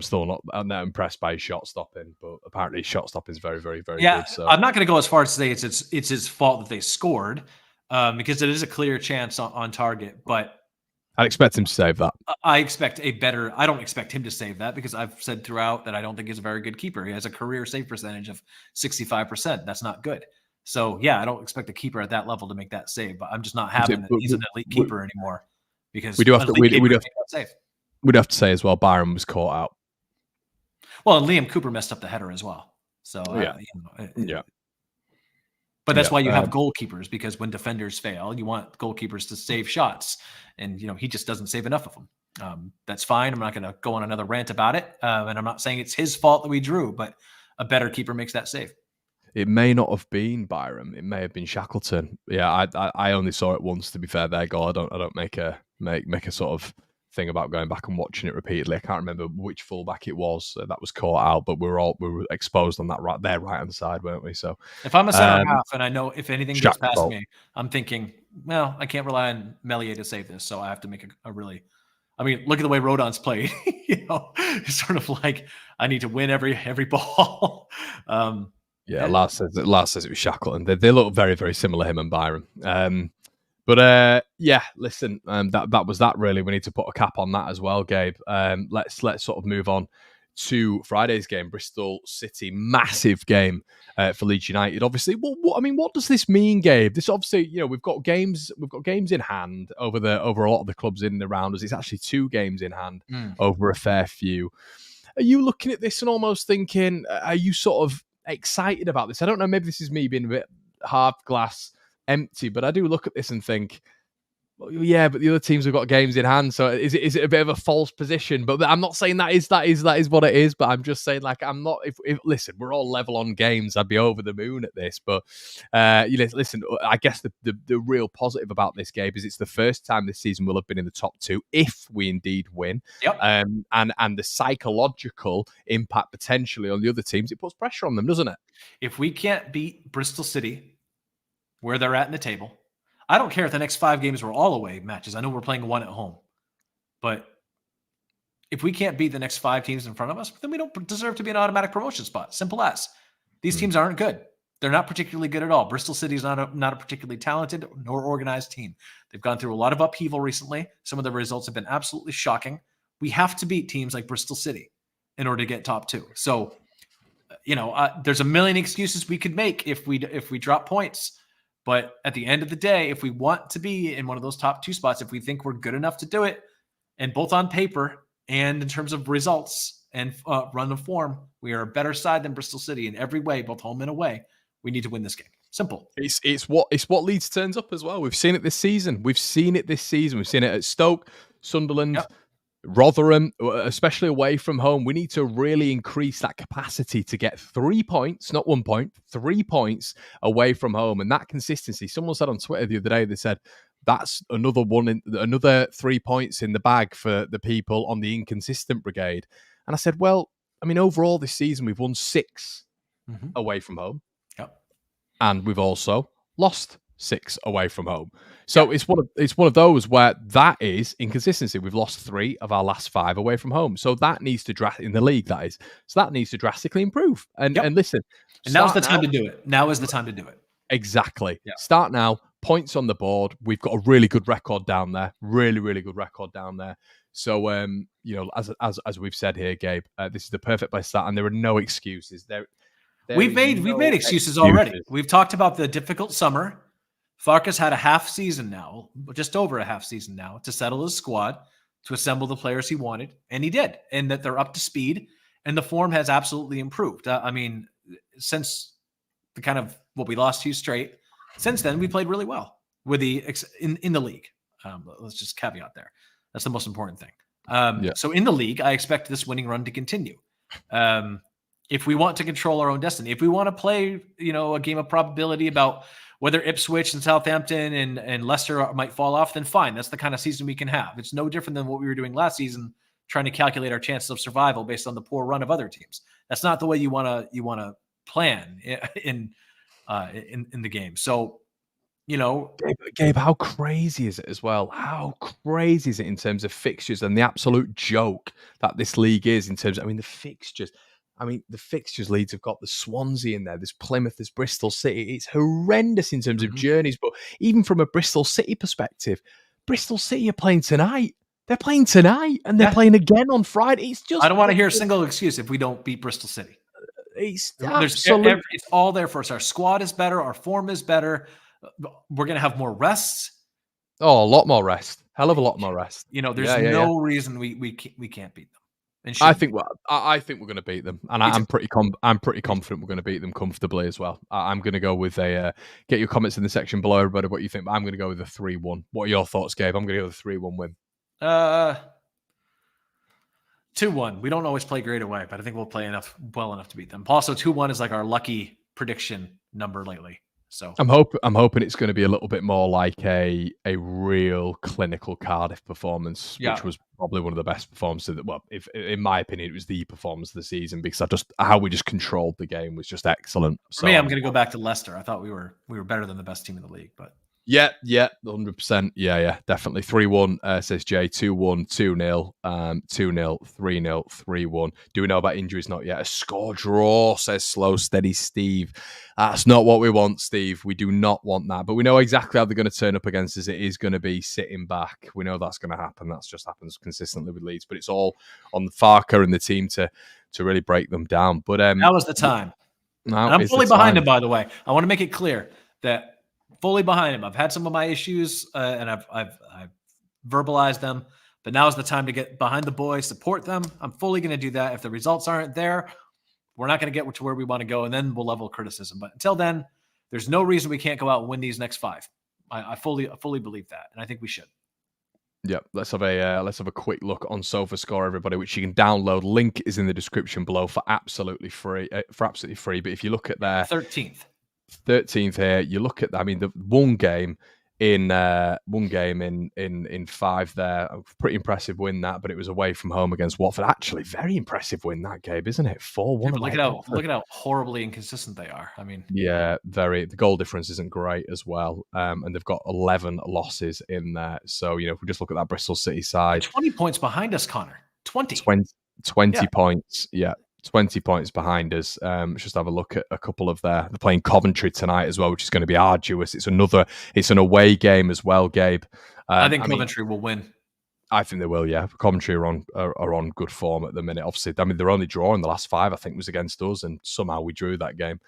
I'm not impressed by his shot stopping. But apparently, his shot stopping is very, very, very good. So I'm not going to go as far as to say it's his fault that they scored, because it is a clear chance on target, but I'd expect him to save that. I don't expect him to save that because I've said throughout that I don't think he's a very good keeper. He has a career save percentage of 65%. That's not good. So yeah, I don't expect a keeper at that level to make that save, but I'm just not having that he's an elite keeper anymore because we'd have to say as well, Byron was caught out. Well, and Liam Cooper messed up the header as well. So But that's why you have goalkeepers, because when defenders fail, you want goalkeepers to save shots. And, he just doesn't save enough of them. That's fine. I'm not going to go on another rant about it. And I'm not saying it's his fault that we drew, but a better keeper makes that save. It may not have been Byram. It may have been Shackleton. Yeah, I only saw it once, to be fair, their goal. I don't make a sort of thing about going back and watching it repeatedly. I can't remember which fullback it was that was caught out, but we were exposed on that right hand side, weren't we? So if I'm a center half and I know if anything gets past me, I'm thinking, well, I can't rely on Melier to save this, so I have to make a really. I mean, look at the way Rodon's played. It's sort of like I need to win every ball. Lars says it was Shackleton. They look very, very similar, him and Byron. But listen, that was that really. We need to put a cap on that as well, Gabe. Let's sort of move on to Friday's game, Bristol City, massive game for Leeds United. Obviously, what does this mean, Gabe? This obviously, we've got games in hand over a lot of the clubs in and around us. It's actually 2 games in hand over a fair few. Are you looking at this and almost thinking, are you sort of excited about this? I don't know, maybe this is me being a bit half glass empty, but I do look at this and think, well, yeah, but the other teams have got games in hand, so is it a bit of a false position? But I'm not saying that is what it is, but I'm just saying, like, I'm not. If listen, we're all level on games, I'd be over the moon at this. But listen, I guess the real positive about this game is it's the first time this season we'll have been in the top 2 if we indeed win. Yep. And the psychological impact potentially on the other teams, it puts pressure on them, doesn't it? If we can't beat Bristol City where they're at in the table, I don't care if the next 5 games were all away matches. I know we're playing 1 at home. But if we can't beat the next 5 teams in front of us, then we don't deserve to be an automatic promotion spot. Simple as. These teams aren't good. They're not particularly good at all. Bristol City is not a particularly talented nor organized team. They've gone through a lot of upheaval recently. Some of the results have been absolutely shocking. We have to beat teams like Bristol City in order to get top 2. So, there's a million excuses we could make if we drop points. But at the end of the day, if we want to be in one of those top 2 spots, if we think we're good enough to do it, and both on paper and in terms of results and run of form, we are a better side than Bristol City in every way, both home and away. We need to win this game. Simple. It's what Leeds turns up as well. We've seen it this season. We've seen it at Stoke, Sunderland. Yep. Rotherham, especially away from home, we need to really increase that capacity to get 3 points, not 1 point, 3 points away from home. And that consistency, someone said on Twitter the other day, they said, that's another 3 points in the bag for the people on the inconsistent brigade. And I said, well, I mean, overall this season, we've won 6 away from home. Yep. And we've also lost 6 away from home. So it's one of those where that is inconsistency. We've lost 3 of our last 5 away from home. So that needs to in the league, that is. So that needs to drastically improve. And listen. And now's the time to do it. Now is the time to do it. Exactly. Yeah. Start now. Points on the board. We've got a really good record down there. Really, really good record down there. So, as we've said here, Gabe, this is the perfect place to start, and there are no excuses. We've made excuses already. We've talked about the difficult summer. Farkas had a half season now, just over a half season now, to settle his squad, to assemble the players he wanted, and he did, and that they're up to speed, and the form has absolutely improved. I mean, since the kind of what we lost 2 straight, since then we played really well with in the league. Let's just caveat there. That's the most important thing. So in the league, I expect this winning run to continue. If we want to control our own destiny, if we want to play, a game of probability about whether Ipswich and Southampton and Leicester might fall off, then fine. That's the kind of season we can have. It's no different than what we were doing last season, trying to calculate our chances of survival based on the poor run of other teams. That's not the way you want to plan in the game. So, Gabe, how crazy is it as well? How crazy is it in terms of fixtures and the absolute joke that this league is in terms of, the fixtures. The fixtures Leeds have got the Swansea in there. There's Plymouth, there's Bristol City. It's horrendous in terms of journeys. But even from a Bristol City perspective, Bristol City are playing tonight. They're playing tonight and they're playing again on Friday. It's just... I don't want to hear a single excuse if we don't beat Bristol City. It's all there for us. Our squad is better. Our form is better. We're going to have more rests. Oh, a lot more rest. Hell of a lot more rest. There's no reason we can't beat them. I think we're going to beat them, and I'm pretty confident we're going to beat them comfortably as well. I'm going to go with get your comments in the section below, everybody, what you think. But I'm going to go with a 3-1. What are your thoughts, Gabe? I'm going to go with a 3-1 win. 2-1. We don't always play great away, but I think we'll play well enough to beat them. Also, 2-1 is like our lucky prediction number lately. So I'm hoping it's going to be a little bit more like a real clinical Cardiff performance, which was probably one of the best performances. If in my opinion, it was the performance of the season because how we just controlled the game was just excellent. For me, I'm going to go back to Leicester. I thought we were better than the best team in the league, but. Yeah, 100%. Yeah, definitely. 3-1, says Jay. 2-1, 2-0, 2-0, 3-0, 3-1. Do we know about injuries? Not yet. A score draw, says Slow Steady Steve. That's not what we want, Steve. We do not want that. But we know exactly how they're going to turn up against us. It is going to be sitting back. We know that's going to happen. That just happens consistently with Leeds. But it's all on Farker and the team to really break them down. But now is the time. And I'm fully behind him, by the way. I want to make it clear that fully behind him. I've had some of my issues and I've verbalized them, but now is the time to get behind the boys, support them. I'm fully going to do that. If the results aren't there, we're not going to get to where we want to go, and then we'll level criticism. But until then, there's no reason we can't go out and win these next 5. I fully believe that, and I think we should. Yeah, let's have a quick look on SofaScore, everybody, which you can download. Link is in the description below for absolutely free. But if you look at their 13th here, you look at the one game in 5 there. Pretty impressive win that, but it was away from home against Watford. Actually, very impressive win that game, isn't it? 4-1. Look at how horribly inconsistent they are. Yeah, very. The goal difference isn't great as well, and they've got 11 losses in there. So if we just look at that Bristol City side, 20 points behind us, Connor. 20 points. Yeah. 20 points behind us. Let's just have a look at a couple of they're playing Coventry tonight as well, which is going to be arduous. It's an away game as well, Gabe. I think Coventry will win. I think they will, yeah. Coventry are on good form at the minute. Obviously, they're only drawing the last 5, I think, was against us, and somehow we drew that game.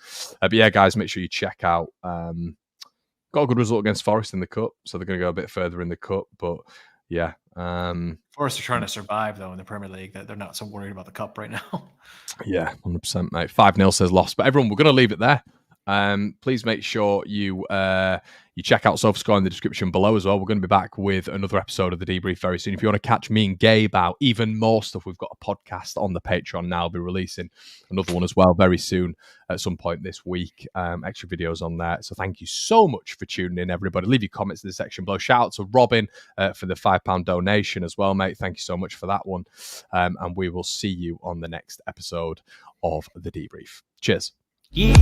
But yeah, guys, make sure you check out. Got a good result against Forest in the Cup, so they're going to go a bit further in the Cup. But yeah. Forest are trying to survive, though, in the Premier League. That they're not so worried about the Cup right now. Yeah, 100%, mate. 5-0 says lost. But everyone, we're going to leave it there. Please make sure you check out SofaScore in the description below as well. We're going to be back with another episode of the Debrief very soon. If you want to catch me and Gabe out even more stuff, we've got a podcast on the Patreon now. I'll be releasing another one as well very soon at some point this week. Extra videos on there. So thank you so much for tuning in, everybody. Leave your comments in the section below. Shout out to Robin for the £5 donation as well, mate. Thank you so much for that one. And we will see you on the next episode of the Debrief. Cheers. Yeah.